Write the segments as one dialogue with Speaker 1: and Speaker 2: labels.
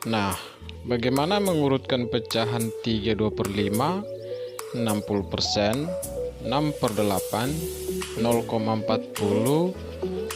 Speaker 1: Nah, bagaimana mengurutkan pecahan 32/5, 60%, 6/8, 0,40,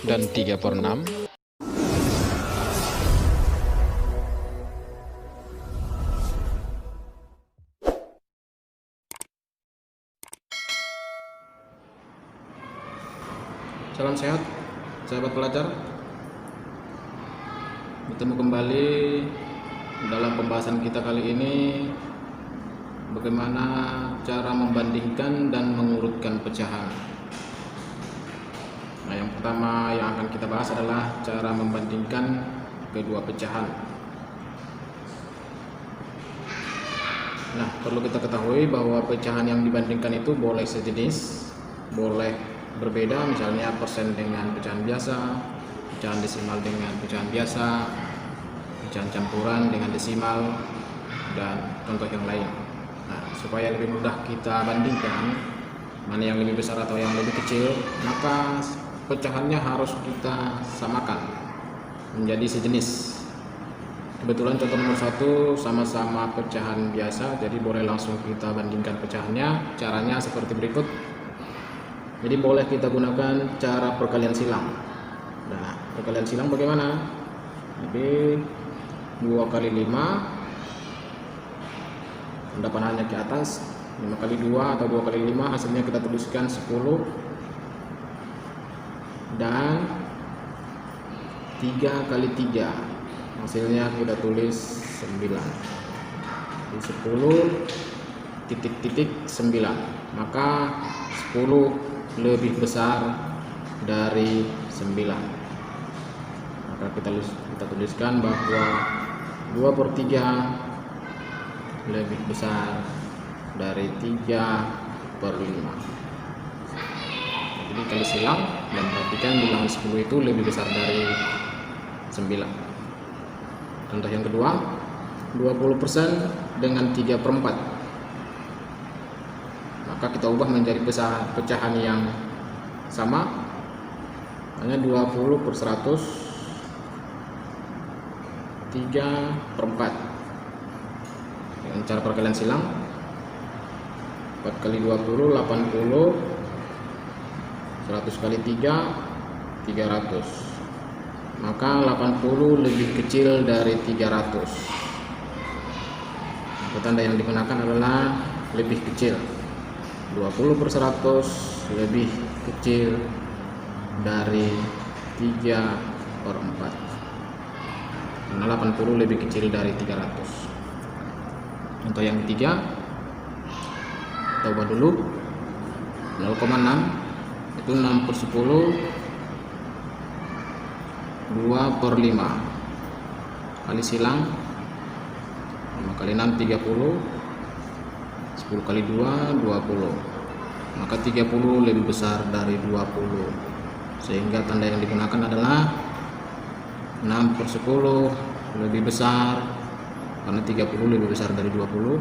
Speaker 1: dan 3/6?
Speaker 2: Salam sehat, sahabat pelajar. Bertemu kembali dalam pembahasan kita kali ini, bagaimana cara membandingkan dan mengurutkan pecahan. Nah, yang pertama yang akan kita bahas adalah cara membandingkan kedua pecahan. Nah, perlu kita ketahui bahwa pecahan yang dibandingkan itu boleh sejenis, boleh berbeda, misalnya persen dengan pecahan biasa, pecahan desimal dengan pecahan biasa, pecahan campuran dengan desimal, dan contoh yang lain. Nah, supaya lebih mudah kita bandingkan mana yang lebih besar atau yang lebih kecil, maka pecahannya harus kita samakan menjadi sejenis. Kebetulan contoh nomor 1 sama-sama pecahan biasa, jadi boleh langsung kita bandingkan pecahannya. Caranya seperti berikut. Jadi boleh kita gunakan cara perkalian silang. Nah, perkalian silang bagaimana? Jadi 2 kali 5, pendapanannya ke atas, 5 kali 2 atau 2 kali 5, hasilnya kita tuliskan 10, dan 3 kali 3, hasilnya kita tulis 9. Jadi 10 titik-titik 9, maka 10 lebih besar dari 9. Maka kita tuliskan bahwa 2/3 lebih besar dari 3/5. Jadi kali silang dan perhatikan bilangan 10 itu lebih besar dari 9. Contoh yang kedua, 20% dengan 3/4. Maka kita ubah menjadi pecahan yang sama, hanya 20/100, 3/4. Dengan cara perkalian silang, 4 kali 20, 80, 100 kali 3, 300. Maka 80 lebih kecil dari 300. Tanda yang digunakan adalah lebih kecil. 20/100 lebih kecil dari 3/4, karena 80 lebih kecil dari 300. Contoh yang ketiga, kita ubah dulu. 0,6 itu 6/10, 2/5. Kali silang, 5 kali 6, 30, 10 kali 2, 20. Maka 30 lebih besar dari 20, sehingga tanda yang digunakan adalah 6/10 lebih besar, karena 30 lebih besar dari 20.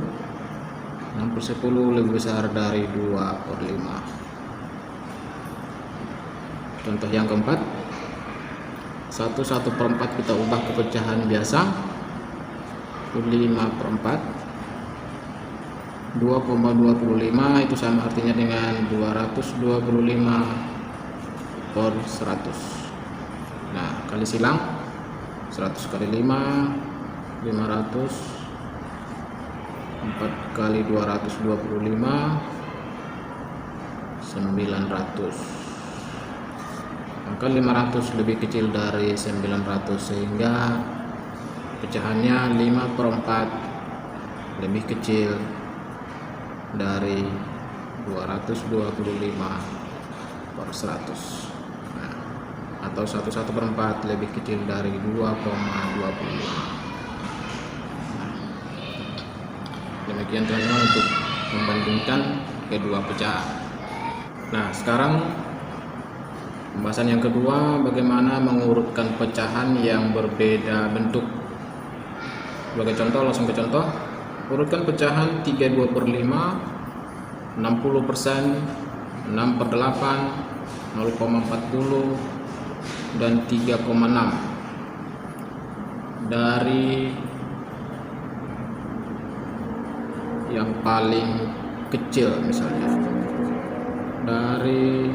Speaker 2: 6/10 lebih besar dari 2/5. Contoh yang keempat, 1/4 kita ubah ke pecahan biasa, 5/4. 2,25 itu sama artinya dengan 225/100. Nah, kali silang, 100 kali 5, 500, 4 kali 225, 900. Maka 500 lebih kecil dari 900, sehingga pecahannya 5/4 lebih kecil dari 225/100. Nah, atau 1/4 lebih kecil dari 2,25. Nah, demikian teman-teman untuk membandingkan kedua pecahan. Nah, sekarang pembahasan yang kedua, bagaimana mengurutkan pecahan yang berbeda bentuk. Sebagai contoh, langsung ke contoh. Urutkan pecahan 32/5, 60%, 6/8, 0,40, dan 3,6 dari yang paling kecil, misalnya dari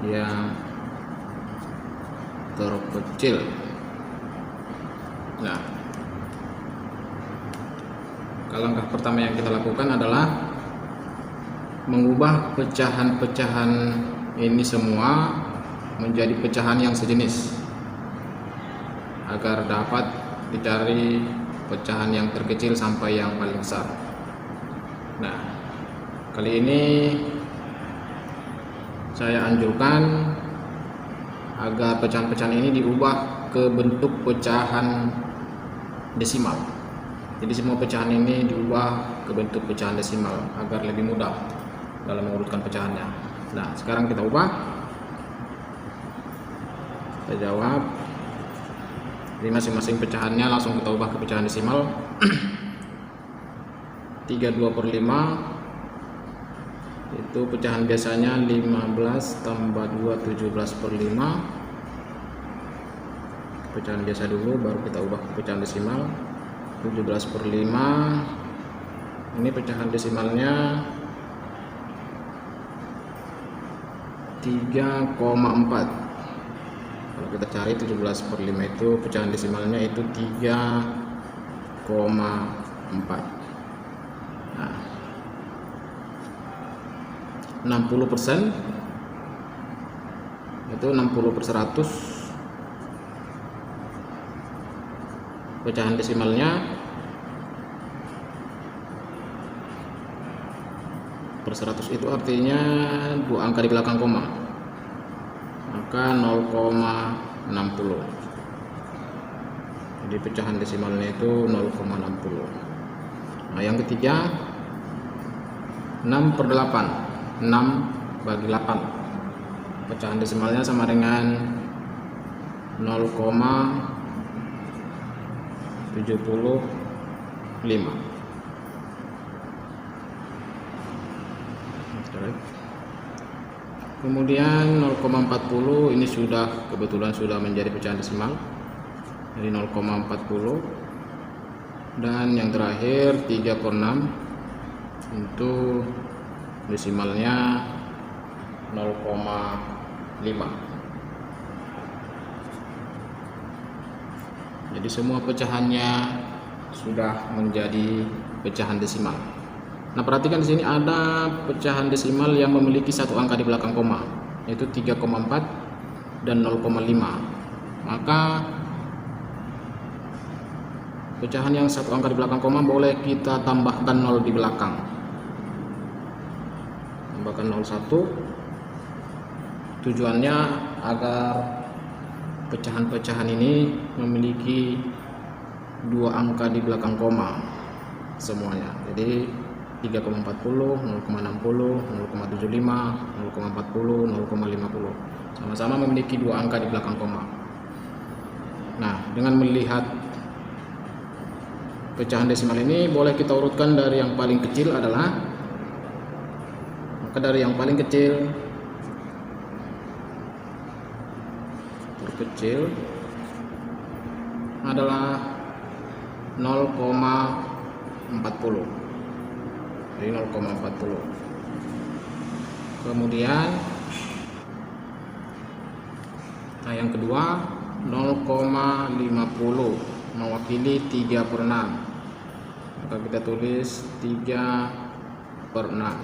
Speaker 2: yang terkecil. Nah, langkah pertama yang kita lakukan adalah mengubah pecahan-pecahan ini semua menjadi pecahan yang sejenis agar dapat dicari pecahan yang terkecil sampai yang paling besar. Nah, kali ini saya anjurkan agar pecahan-pecahan ini diubah ke bentuk pecahan desimal. Jadi semua pecahan ini diubah ke bentuk pecahan desimal agar lebih mudah dalam mengurutkan pecahannya. Nah, sekarang kita ubah. Kita jawab. Jadi masing-masing pecahannya langsung kita ubah ke pecahan desimal. 32/5 itu pecahan biasanya 15 tambah 2 17/5. Pecahan biasa dulu baru kita ubah ke pecahan desimal. 17/5 ini pecahan desimalnya 3,4. Kalau kita cari 17/5 itu pecahan desimalnya itu 3,4. Nah, 60% itu 60/100 pecahan desimalnya per 100 itu artinya 2 angka di belakang koma, maka 0,60. jadi pecahan desimalnya itu 0,60. Nah, yang ketiga 6/8, 6/8 pecahan desimalnya sama dengan 0,75. Kemudian 0,40 ini kebetulan sudah menjadi pecahan desimal, jadi 0,40. Dan yang terakhir 3/6 untuk desimalnya 0,5. Jadi semua pecahannya sudah menjadi pecahan desimal. Nah, perhatikan di sini ada pecahan desimal yang memiliki satu angka di belakang koma, yaitu 3,4 dan 0,5. Maka pecahan yang satu angka di belakang koma boleh kita tambahkan 0 di belakang. Tambahkan 01. Tujuannya agar pecahan-pecahan ini memiliki 2 angka di belakang koma semuanya. Jadi 3,40, 0,60, 0,75, 0,40, 0,50 sama-sama memiliki 2 angka di belakang koma. Nah, dengan melihat pecahan desimal ini boleh kita urutkan dari yang paling kecil terkecil adalah 0,40. Jadi 0,40. Kemudian yang kedua 0,50 mewakili 3/6. Maka kita tulis 3/6.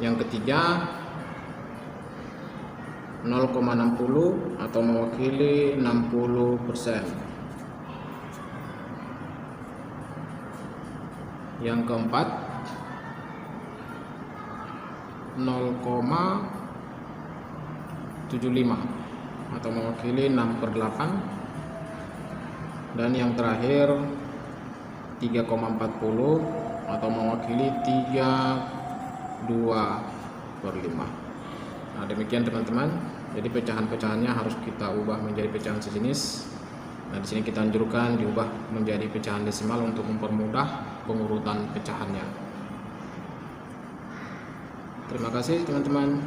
Speaker 2: Yang ketiga 0,60 atau mewakili 60%. Yang keempat 0,75 atau mewakili 6/8. Dan yang terakhir 3,40 atau mewakili 3/2/5. Nah, demikian teman-teman. Jadi pecahan-pecahannya harus kita ubah menjadi pecahan sejenis. Nah, di sini kita anjurkan diubah menjadi pecahan desimal untuk mempermudah pengurutan pecahannya. Terima kasih teman-teman.